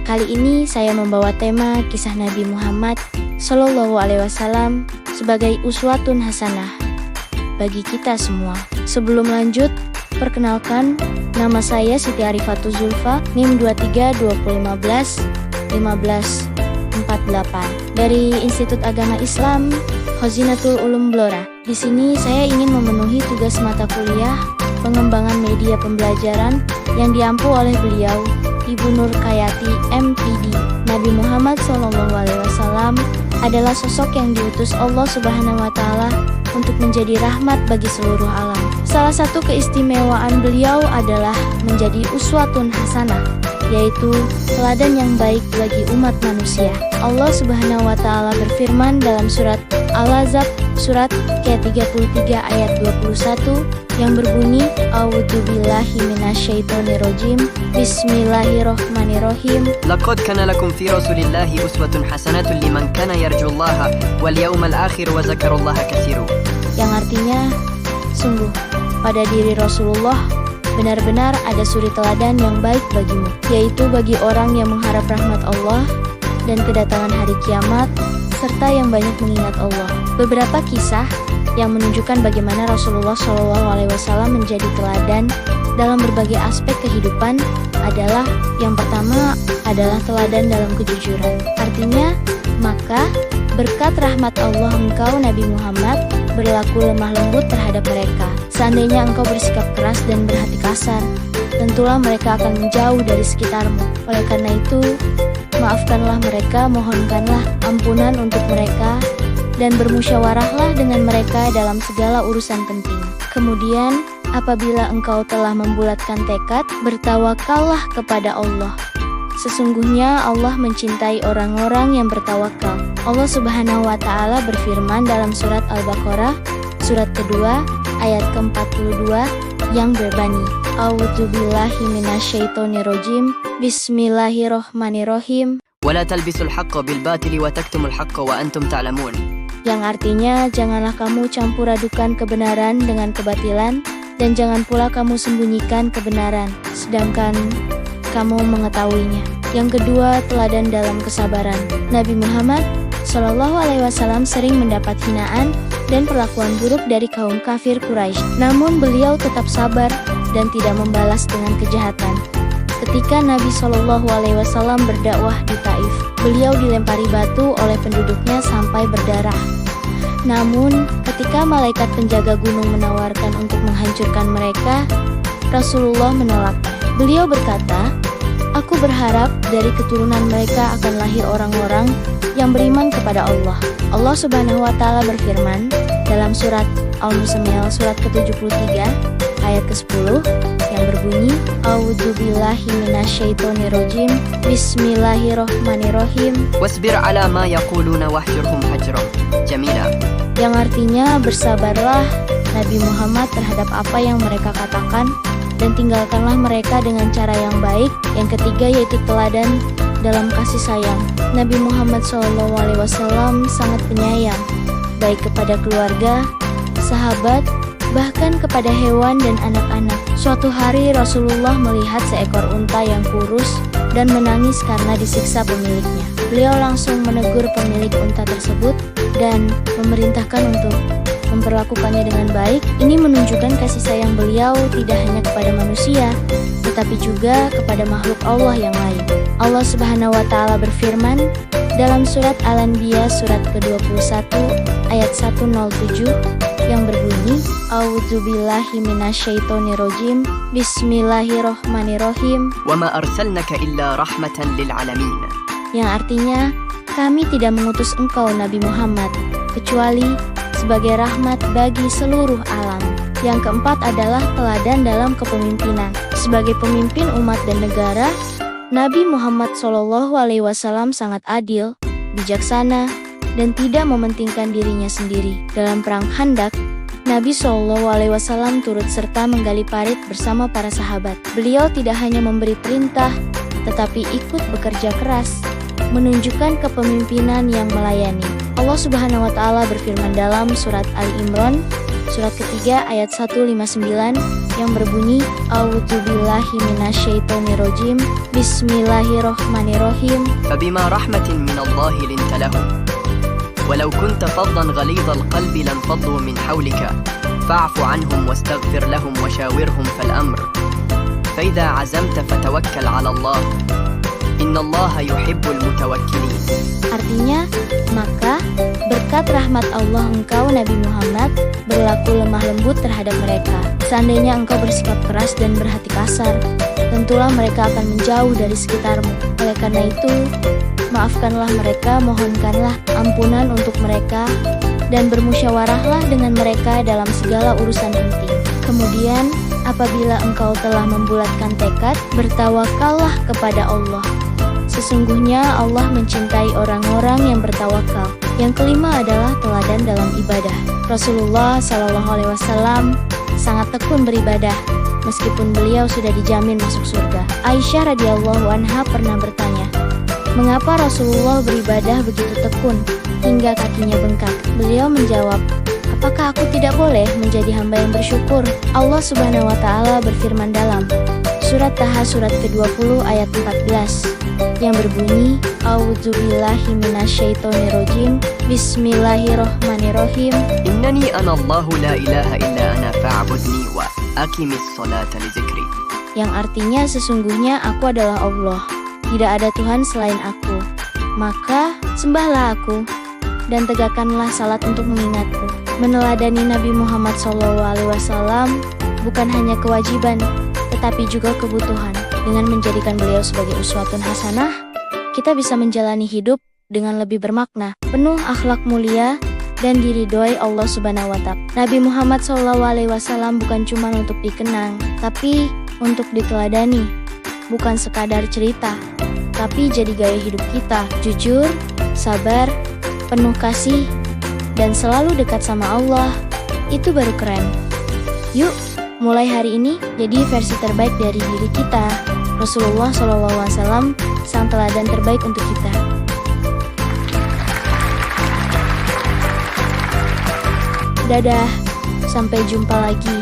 Kali ini saya membawa tema kisah Nabi Muhammad Shallallahu Alaihi Wasallam sebagai uswatun hasanah bagi kita semua. Sebelum lanjut, perkenalkan, nama saya Siti Arifatul Zulfa, NIM 232015 1548 dari Institut Agama Islam Khazinatul Ulum Blora. Di sini saya ingin memenuhi tugas mata kuliah pengembangan media pembelajaran yang diampu oleh beliau, Ibu Nur Kayati, MPD. Nabi Muhammad SAW adalah sosok yang diutus Allah Subhanahu wa Ta'ala untuk menjadi rahmat bagi seluruh alam. Salah satu keistimewaan beliau adalah menjadi uswatun hasanah, yaitu teladan yang baik bagi umat manusia. Allah Subhanahu wa Ta'ala berfirman dalam surat Al-Ahzab surat ke-33 ayat 21 yang berbunyi, A'udzubillahi minasyaitonirrajim, Bismillahirrahmanirrahim. Laqad kana lakum fi Rasulillahi uswatun hasanatun liman kana yarjullaha wal yawmal akhir wa dzakarallaha katsiran. Yang artinya, sungguh pada diri Rasulullah benar-benar ada suri teladan yang baik bagimu, yaitu bagi orang yang mengharap rahmat Allah dan kedatangan hari kiamat, serta yang banyak mengingat Allah. Beberapa kisah yang menunjukkan bagaimana Rasulullah SAW menjadi teladan dalam berbagai aspek kehidupan adalah, yang pertama adalah teladan dalam kejujuran. Artinya, maka berkat rahmat Allah engkau Nabi Muhammad berlaku lemah lembut terhadap mereka. Seandainya engkau bersikap keras dan berhati kasar, tentulah mereka akan menjauh dari sekitarmu. Oleh karena itu, maafkanlah mereka, mohonkanlah ampunan untuk mereka, dan bermusyawarahlah dengan mereka dalam segala urusan penting. Kemudian, apabila engkau telah membulatkan tekad, bertawakallah kepada Allah. Sesungguhnya Allah mencintai orang-orang yang bertawakal. Allah Subhanahu wa Ta'ala berfirman dalam surat Al-Baqarah, surat kedua, ayat ke-42 yang berbunyi, A'udzubillahi minasyaitonirrajim, Bismillahirrahmanirrahim. ولا تلبسوا الحق بالباطل وتكتموا الحق وأنتم تعلمون. Yang artinya, janganlah kamu campur adukan kebenaran dengan kebatilan, dan jangan pula kamu sembunyikan kebenaran, sedangkan kamu mengetahuinya. Yang kedua, teladan dalam kesabaran. Nabi Muhammad SAW sering mendapat hinaan dan perlakuan buruk dari kaum kafir Quraisy. Namun beliau tetap sabar dan tidak membalas dengan kejahatan. Ketika Nabi SAW berdakwah di Taif, beliau dilempari batu oleh penduduknya sampai berdarah. Namun, ketika malaikat penjaga gunung menawarkan untuk menghancurkan mereka, Rasulullah menolaknya. Beliau berkata, "Aku berharap dari keturunan mereka akan lahir orang-orang yang beriman kepada Allah." Allah Subhanahu wa Ta'ala berfirman dalam surat Al-Muzammil surat ke-73 ayat ke-10 yang berbunyi, A'udzubillahi minasyaitonirrajim, Bismillahirrahmanirrahim. Wasbir ala ma yaquluna wahjurhum hajran jamila. Yang artinya, bersabarlah Nabi Muhammad terhadap apa yang mereka katakan dan tinggalkanlah mereka dengan cara yang baik. Yang ketiga yaitu teladan dalam kasih sayang. Nabi Muhammad SAW sangat penyayang, baik kepada keluarga, sahabat, bahkan kepada hewan dan anak-anak. Suatu hari Rasulullah melihat seekor unta yang kurus dan menangis karena disiksa pemiliknya. Beliau langsung menegur pemilik unta tersebut dan memerintahkan untuk memperlakukannya dengan baik. Ini menunjukkan kasih sayang beliau tidak hanya kepada manusia, tetapi juga kepada makhluk Allah yang lain. Allah Subhanahu wa Ta'ala berfirman dalam surat Al-Anbiya surat ke-21 ayat 107 yang berbunyi, A'udzubillahi minasyaitonirrajim, Bismillahirrahmanirrahim. Wa ma arsalnaka illa rahmatan lil alamin. Yang artinya, kami tidak mengutus engkau Nabi Muhammad kecuali sebagai rahmat bagi seluruh alam. Yang keempat adalah teladan dalam kepemimpinan. Sebagai pemimpin umat dan negara, Nabi Muhammad SAW sangat adil, bijaksana, dan tidak mementingkan dirinya sendiri. Dalam perang Khandaq, Nabi SAW turut serta menggali parit bersama para sahabat. Beliau tidak hanya memberi perintah, tetapi ikut bekerja keras, menunjukkan kepemimpinan yang melayani. Allah Subhanahu wa Ta'ala berfirman dalam surat Ali Imran surat ketiga ayat 159 yang berbunyi A'udzubillahi minasyaitonirrajim Bismillahirrahmanirrahim. فبما رحمة من الله لنت لهم ولو كنت فظا غليظ القلب لانفضوا من حولك فاعف عنهم واستغفر لهم وشاورهم في الأمر فإذا عزمت فتوكل على الله إن الله يحب المتوكلين. Artinya, maka berkat rahmat Allah engkau Nabi Muhammad berlaku lemah lembut terhadap mereka. Seandainya engkau bersikap keras dan berhati kasar, tentulah mereka akan menjauh dari sekitarmu. Oleh karena itu, maafkanlah mereka, mohonkanlah ampunan untuk mereka, dan bermusyawarahlah dengan mereka dalam segala urusan penting. Kemudian, apabila engkau telah membulatkan tekad, bertawakallah kepada Allah. Sesungguhnya Allah mencintai orang-orang yang bertawakal. Yang kelima adalah teladan dalam ibadah. Rasulullah SAW sangat tekun beribadah, meskipun beliau sudah dijamin masuk surga. Aisyah radhiyallahu anha pernah bertanya, mengapa Rasulullah beribadah begitu tekun hingga kakinya bengkak? Beliau menjawab, apakah aku tidak boleh menjadi hamba yang bersyukur? Allah Subhanahu wa Ta'ala berfirman dalam surat Taha surat ke-20 ayat 14 yang berbunyi A'udzubillahi minasyaitonirrajim Bismillahirrahmanirrahim. Innani ana Allahu la ilaha illa ana fa'budni wa aqimis salata li dzikri. Yang artinya sesungguhnya aku adalah Allah, tidak ada Tuhan selain aku. Maka sembahlah aku dan tegakkanlah salat untuk mengingatku. Meneladani Nabi Muhammad SAW bukan hanya kewajiban, tetapi juga kebutuhan. Dengan menjadikan beliau sebagai uswatun hasanah, kita bisa menjalani hidup dengan lebih bermakna, penuh akhlak mulia, dan diridhoi Allah Subhanahu wa Ta'ala. Nabi Muhammad SAW bukan cuma untuk dikenang, tapi untuk diteladani. Bukan sekadar cerita, tapi jadi gaya hidup kita. Jujur, sabar, penuh kasih, dan selalu dekat sama Allah. Itu baru keren. Yuk, mulai hari ini jadi versi terbaik dari diri kita. Rasulullah SAW sang teladan terbaik untuk kita. Dadah, sampai jumpa lagi.